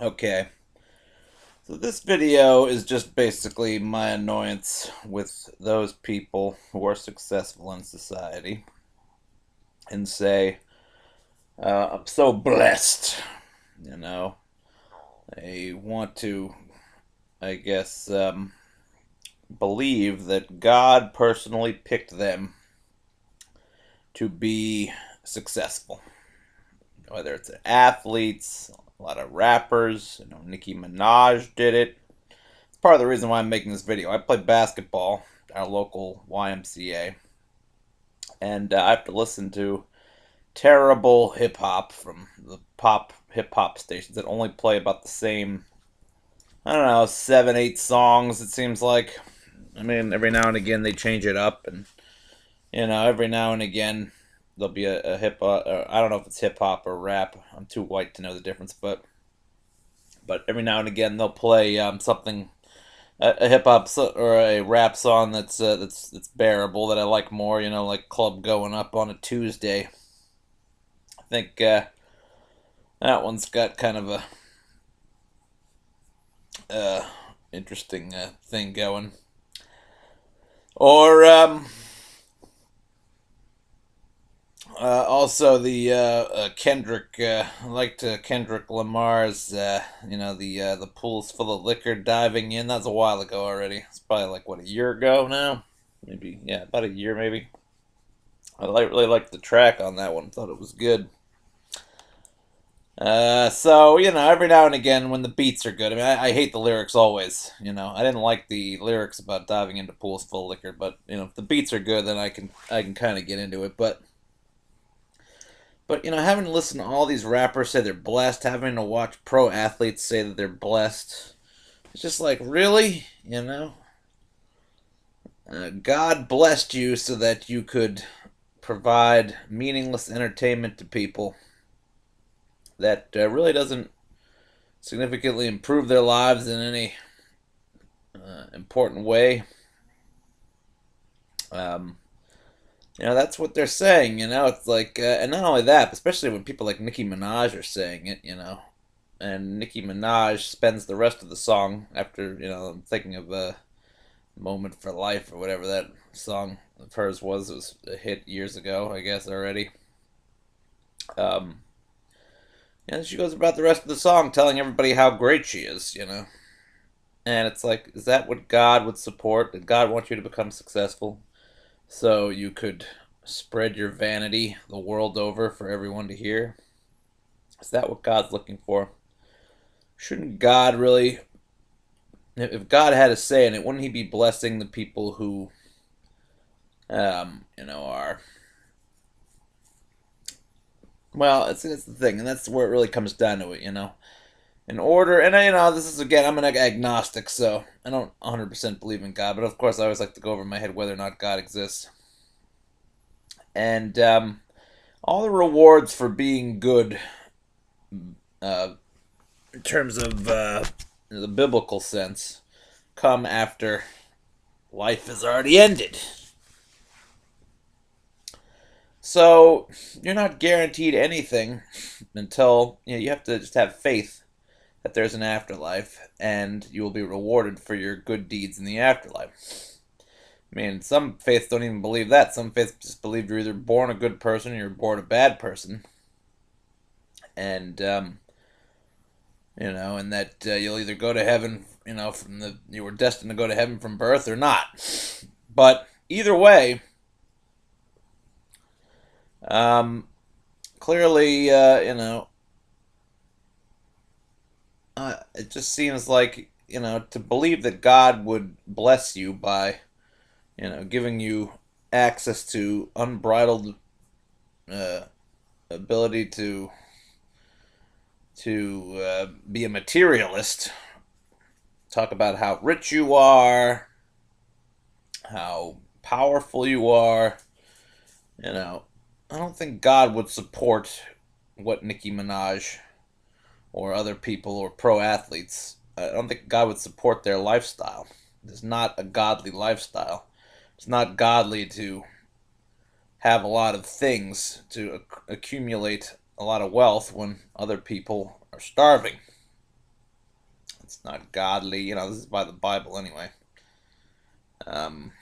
Okay, so this video is just basically my annoyance with those people who are successful in society and say, I'm so blessed, you know. They want to, I guess, believe that God personally picked them to be successful. Whether it's athletes, a lot of rappers, Nicki Minaj did it. It's part of the reason why I'm making this video. I play basketball at our local YMCA, and I have to listen to terrible hip hop from the pop hip hop stations that only play about the same, I don't know, 7, 8 songs, it seems like. I mean, every now and again they change it up, and, every now and again there'll be a hip hop, I don't know if it's hip hop or rap. I'm too white to know the difference, but every now and again they'll play something, a hip hop or a rap song that's bearable, that I like more. Like Club Going Up on a Tuesday. I think that one's got kind of a uh, interesting thing going. Or also the Kendrick, I liked Kendrick Lamar's, the pool's full of liquor diving in. That's a while ago already. It's probably like what, a year ago now, maybe. Yeah, about a year maybe. Really liked the track on that one. Thought it was good. So every now and again when the beats are good. I mean, I hate the lyrics always. I didn't like the lyrics about diving into pools full of liquor, but if the beats are good, then I can kind of get into it. But having to listen to all these rappers say they're blessed, having to watch pro athletes say that they're blessed, it's just like, really, God blessed you so that you could provide meaningless entertainment to people that really doesn't significantly improve their lives in any important way. Um, that's what they're saying. It's like, and not only that, but especially when people like Nicki Minaj are saying it. And Nicki Minaj spends the rest of the song after, I'm thinking of a Moment for Life or whatever that song of hers was. It was a hit years ago, I guess already. Um, and she goes about the rest of the song telling everybody how great she is. And it's like, is that what God would support? Did God want you to become successful so you could spread your vanity the world over for everyone to hear? Is that what God's looking for? Shouldn't God really, if God had a say in it, wouldn't He be blessing the people who, are, well, it's the thing, and that's where it really comes down to it. In order, and this is, again, I'm an agnostic, so I don't 100% believe in God, but of course I always like to go over my head whether or not God exists. And all the rewards for being good, uh, in terms of the biblical sense, come after life has already ended. So you're not guaranteed anything until you have to just have faith that there's an afterlife and you will be rewarded for your good deeds in the afterlife. I mean, some faiths don't even believe that. Some faiths just believe you're either born a good person or you're born a bad person, and and that you'll either go to heaven, from you were destined to go to heaven from birth or not. But either way, um, clearly, it just seems like, to believe that God would bless you by, giving you access to unbridled uh, ability to be a materialist, talk about how rich you are, how powerful you are. You know, I don't think God would support what Nicki Minaj or other people or pro athletes. I don't think God would support their lifestyle. It's not a godly lifestyle. It's not godly to have a lot of things, to accumulate a lot of wealth when other people are starving. It's not godly. This is by the Bible anyway. Um,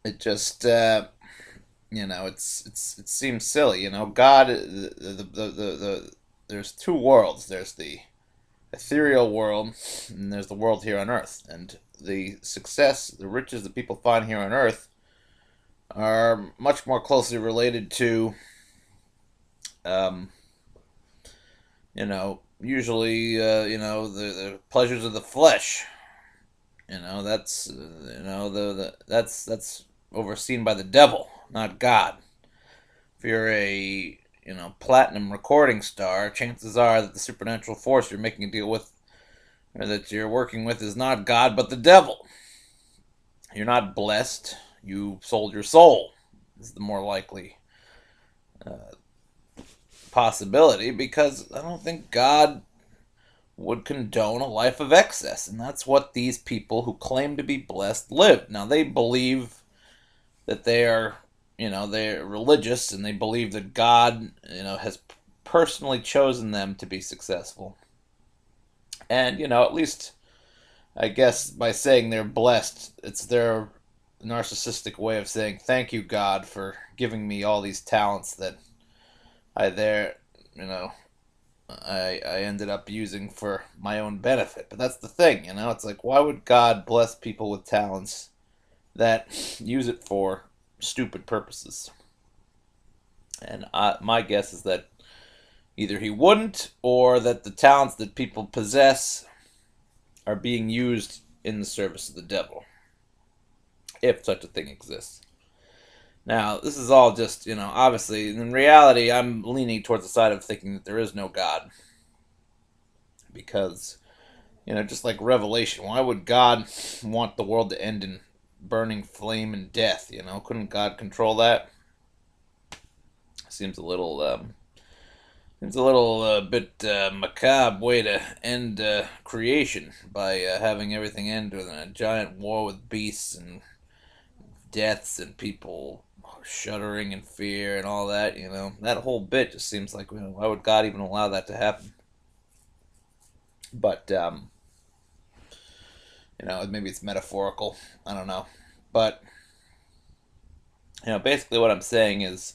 it just it seems silly. God, there's two worlds. There's the ethereal world, and there's the world here on Earth. And the success, the riches that people find here on Earth are much more closely related to, um, usually, the pleasures of the flesh. That's that's overseen by the devil, not God. If you're a platinum recording star, chances are that the supernatural force you're making a deal with, or that you're working with, is not God but the devil. You're not blessed. You sold your soul. This is the more likely uh, possibility, because I don't think God would condone a life of excess, and that's what these people who claim to be blessed live. Now they believe that they're religious, and they believe that God has personally chosen them to be successful. And at least I guess by saying they're blessed, it's their narcissistic way of saying thank you, God, for giving me all these talents that I there you know I ended up using for my own benefit. But that's the thing, it's like, why would God bless people with talents that use it for stupid purposes? And my guess is that either he wouldn't, or that the talents that people possess are being used in the service of the devil, if such a thing exists. Now, this is all just, obviously, in reality, I'm leaning towards the side of thinking that there is no God. Because, just like Revelation, why would God want the world to end in burning flame and death? Couldn't God control that? Seems a little, bit macabre way to end creation by having everything end with a giant war with beasts and deaths and people shuddering in fear and all that. That whole bit just seems like, why would God even allow that to happen? But maybe it's metaphorical. I don't know. But basically what I'm saying is,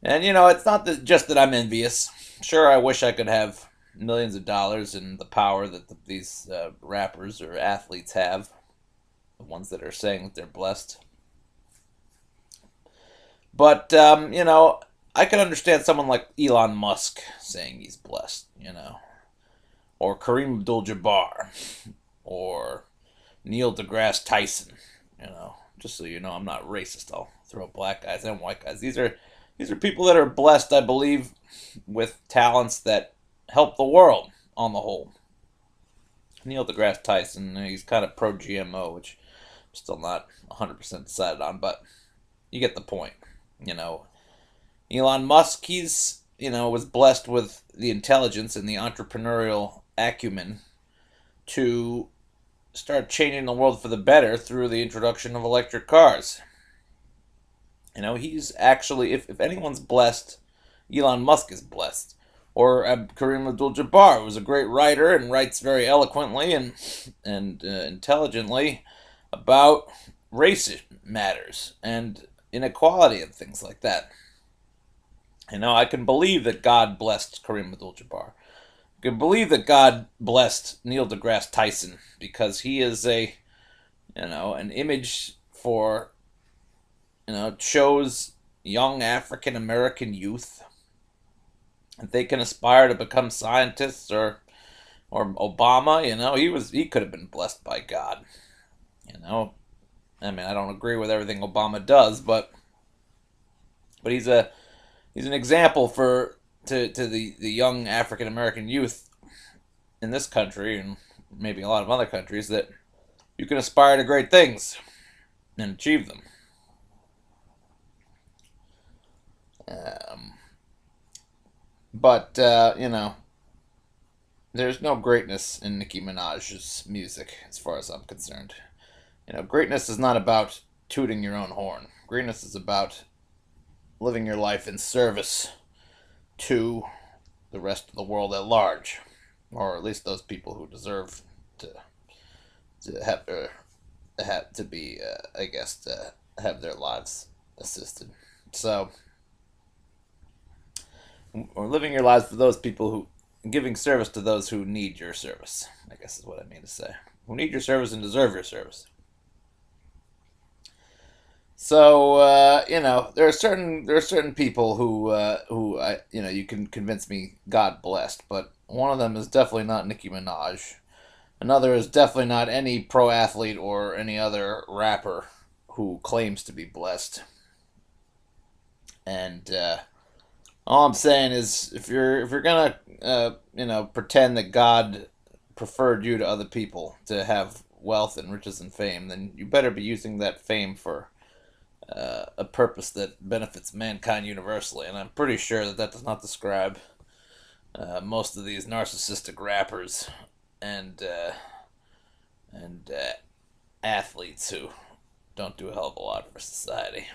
and it's not just that I'm envious. Sure, I wish I could have millions of dollars and the power that these rappers or athletes have, the ones that are saying that they're blessed. But I can understand someone like Elon Musk saying he's blessed, or Kareem Abdul-Jabbar, or Neil deGrasse Tyson. Just so you know, I'm not racist. I'll throw black guys and white guys. These are people that are blessed, I believe, with talents that help the world on the whole. Neil deGrasse Tyson, he's kind of pro GMO, which I'm still not 100% decided on, but you get the point. Elon Musk, he's was blessed with the intelligence and the entrepreneurial acumen to start changing the world for the better through the introduction of electric cars. He's actually, if anyone's blessed, Elon Musk is blessed. Or Kareem Abdul-Jabbar, who's a great writer and writes very eloquently and intelligently about race matters and inequality and things like that. I can believe that God blessed Kareem Abdul-Jabbar. I can believe that God blessed Neil deGrasse Tyson, because he is an image for, shows young African American youth that they can aspire to become scientists, or Obama. He could have been blessed by God. I mean, I don't agree with everything Obama does, but he's an example to the young African American youth in this country, and maybe a lot of other countries, that you can aspire to great things and achieve them. But there's no greatness in Nicki Minaj's music, as far as I'm concerned. Greatness is not about tooting your own horn. Greatness is about living your life in service to the rest of the world at large, or at least those people who deserve to have to be, I guess, to have their lives assisted. So, or living your lives for those people who, giving service to those who need your service, I guess is what I mean to say, who need your service and deserve your service. So there are certain people who you can convince me God blessed, but one of them is definitely not Nicki Minaj. Another is definitely not any pro athlete or any other rapper who claims to be blessed. And all I'm saying is, if you're gonna pretend that God preferred you to other people to have wealth and riches and fame, then you better be using that fame for a purpose that benefits mankind universally. And I'm pretty sure that does not describe most of these narcissistic rappers and and athletes who don't do a hell of a lot for society.